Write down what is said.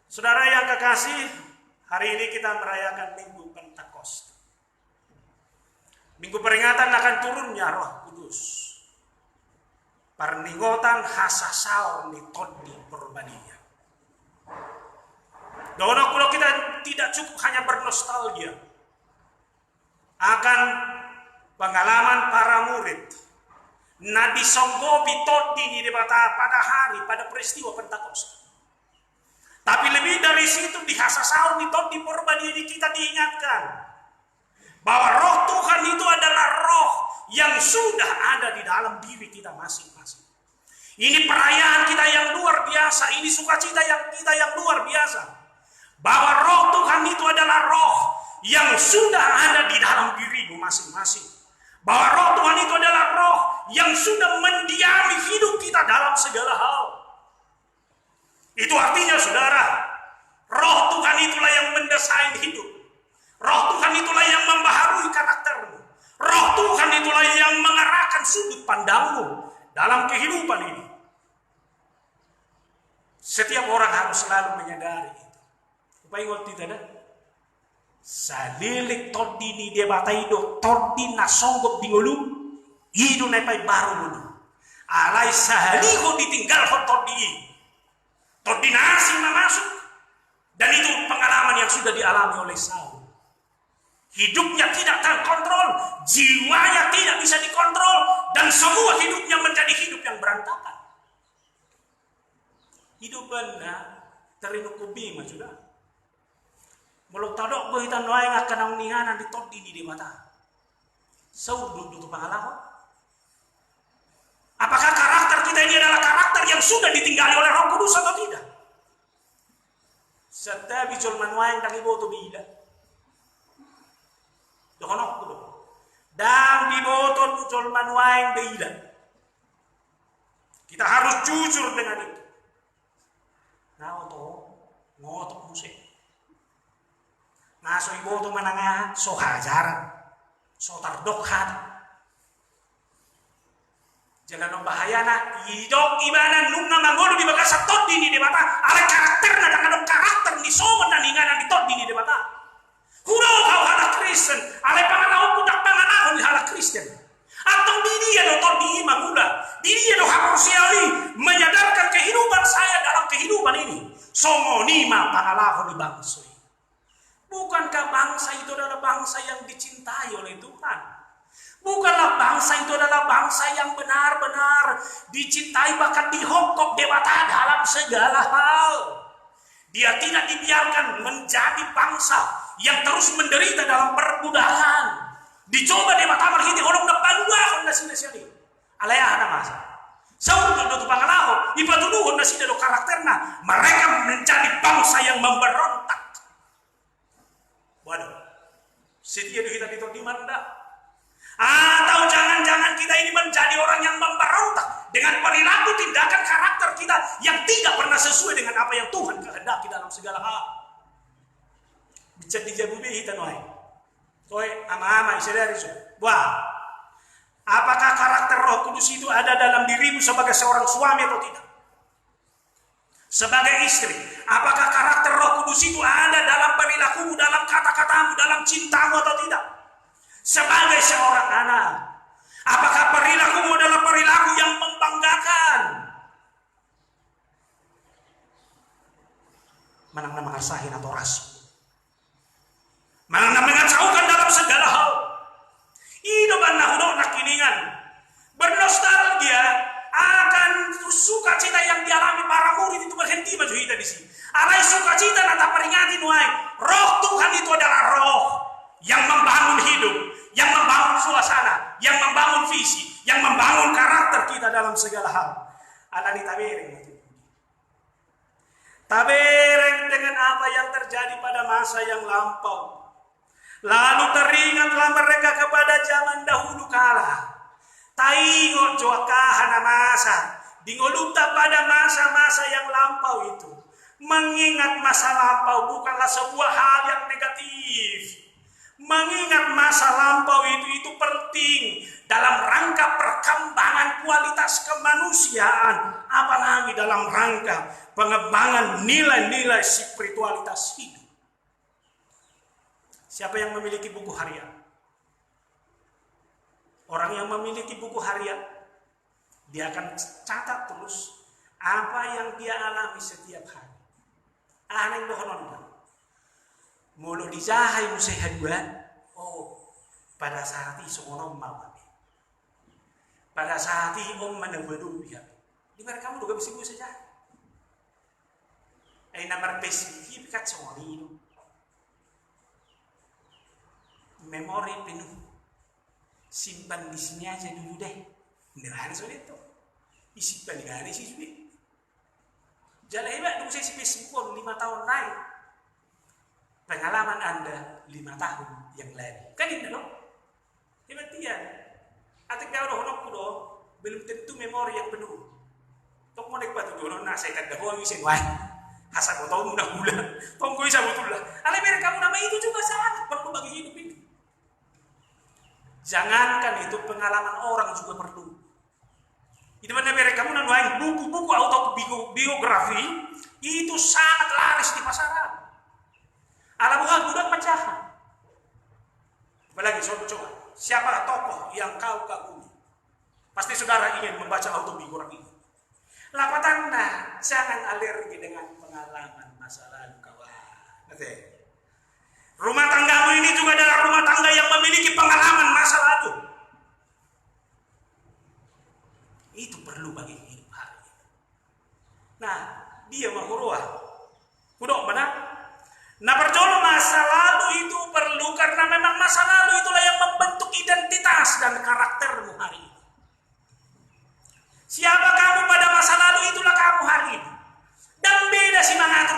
Saudara yang kekasih, hari ini kita merayakan Minggu Pentakosta. Minggu peringatan akan turunnya Roh Kudus. Perningotan hasasaur ni todi perbaninya. Dono kulo kita tidak cukup hanya bernostalgia akan pengalaman para murid. Nabi songgobi todi ni debata pada hari, pada peristiwa Pentakosta. Tapi lebih dari situ di hasasaur di todi perbaninya kita diingatkan bahwa Roh Tuhan itu adalah Roh yang sudah ada di dalam diri kita masing-masing. Ini perayaan kita yang luar biasa, ini sukacita yang kita yang luar biasa. Bahwa Roh Tuhan itu adalah Roh yang sudah ada di dalam dirimu masing-masing. Bahwa Roh Tuhan itu adalah Roh yang sudah mendiami hidup kita dalam segala hal. Itu artinya saudara, Roh Tuhan itulah yang mendesain hidup. Roh Tuhan itulah yang membaharui karaktermu. Roh Tuhan itulah yang mengarahkan sudut pandangmu dalam kehidupan ini. Setiap orang harus selalu menyadari itu. Upaya waktu itu ada salilik todi ni dia bataido todi na songgok di ngulu idu nepai baru ngulu alai sahaligo ditinggal todi todi nasi masuk, dan itu pengalaman yang sudah dialami oleh Saul. Hidupnya tidak terkontrol, jiwanya tidak bisa dikontrol, dan semua hidupnya menjadi hidup yang berantakan. Hidup benar terinukubi sudah. Mulut tadok go hitan noai ngakan ninganan di todi di mata. Saul duduk pangalaman. Apakah karakter kita ini adalah karakter yang sudah ditinggali oleh Roh Kudus atau tidak? Setiap bijol manuai yang tangi boto bila. Dokonok kudo. Dan di boto bijol manuai yang bila. Kita harus jujur dengan itu. Nah, untuk ngotok musik. Ngaso ibo to mananga so hajaran. So tardok hat. Jangan bahaya na idok ibanan nung namangolo di baga sa tod dini di bata. Ala karakter na dengan karakter ni so na ninganan di tod dini di bata. Hudo kau hala Kristen. Ala panganao kudak panganao ni hala Kristen. Atau diri do tod di mangula. Diri do harusiali menyadarkan kehidupan saya dalam kehidupan ini. Songo nima pangalahon di bangsa. Bukankah bangsa itu adalah bangsa yang dicintai oleh Tuhan? Bukanlah bangsa itu adalah bangsa yang benar-benar dicintai bahkan dihongkok dewata dalam segala hal. Dia tidak dibiarkan menjadi bangsa yang terus menderita dalam perbudakan. Dicoba dewata marhiti orang na paluahon na sinasiyali. Alaya na masa. Saud do pangalaho ipatuduhon na sila do karakterna. Mereka menjadi bangsa yang memberontak. Waduh, setia kita di mana? Atau jangan-jangan kita ini menjadi orang yang memberontak dengan perilaku tindakan karakter kita yang tidak pernah sesuai dengan apa yang Tuhan kehendaki dalam segala hal. Bicara dijabubi kita noai. Toy ama-ama isadari so. Wah, apakah karakter Roh Kudus itu ada dalam dirimu sebagai seorang suami atau tidak? Sebagai istri, apakah karakter Roh Kudus itu ada dalam perilakumu, dalam kata-katamu, dalam cintamu atau tidak? Sebagai seorang anak, apakah perilakumu adalah perilaku yang membanggakan? Manang na makasahin atau rasul. Manang na mengacaukan dalam segala hal. Hidupan na hudo na kiningan. Bernostalgia akan sukacita yang dialami para murid itu berhenti maju kita di sini. Alai sukacita nata peringati nuai. Roh Tuhan itu adalah roh yang membangun hidup, yang membangun suasana, yang membangun visi, yang membangun karakter kita dalam segala hal. Alani tabereng. Tabereng dengan apa yang terjadi pada masa yang lampau. Lalu teringatlah mereka kepada zaman dahulu kala. Taingo joakahan masa, dingoluta pada masa-masa yang lampau itu. Mengingat masa lampau bukanlah sebuah hal yang negatif. Mengingat masa lampau itu penting dalam rangka perkembangan kualitas kemanusiaan, apalagi dalam rangka pengembangan nilai-nilai spiritualitas hidup. Siapa yang memiliki buku harian? Orang yang memiliki buku harian, dia akan catat terus apa yang dia alami setiap hari. Aneh dohonon. Mulu dijahai musehaduan. Oh, pada saat itu orang mau. Pada saat itu om menenggedu dia. Di mana kamu juga bisa gue saja. Nomor spesifik kat semua ini. Memori penuh. Simpan di sini aja dulu deh. Nggak soal itu. Isimpan di hari sih sudah. Jalan hebat dulu saya spesifik 5 tahun lain. Pengalaman Anda 5 tahun yang lalu. Kan ini dong. Hebat dia. Atik kau doh kudo belum tentu memori yang penuh. Tok mau nekbat doh na saya kan dah wisi wah. Hasa kau tahu mudah-mudah. Tong kau bisa betul lah. Ale mereka kamu nama itu juga sangat perlu bagi hidup ini. Jangankan itu pengalaman orang juga perlu. Itu mana mereka kamu nanuain buku-buku autobiografi itu sangat laris di pasaran. Ala bukan budak pecahan. Apalagi coba siapa tokoh yang kau kagumi? Pasti saudara ingin membaca autobiografi. Lapatanda jangan alergi dengan pengalaman masa lalu kawan. Rumah tanggamu ini juga adalah rumah tangga yang memiliki pengalaman masa lalu. Itu perlu bagi hidup hari ini. Nah, dia mahurua. Kudok mana? Nah, perjolo masa lalu itu perlu karena memang masa lalu itulah yang membentuk identitas dan karaktermu hari ini. Siapa kamu pada masa lalu itulah kamu hari ini. Dan beda sih mengatur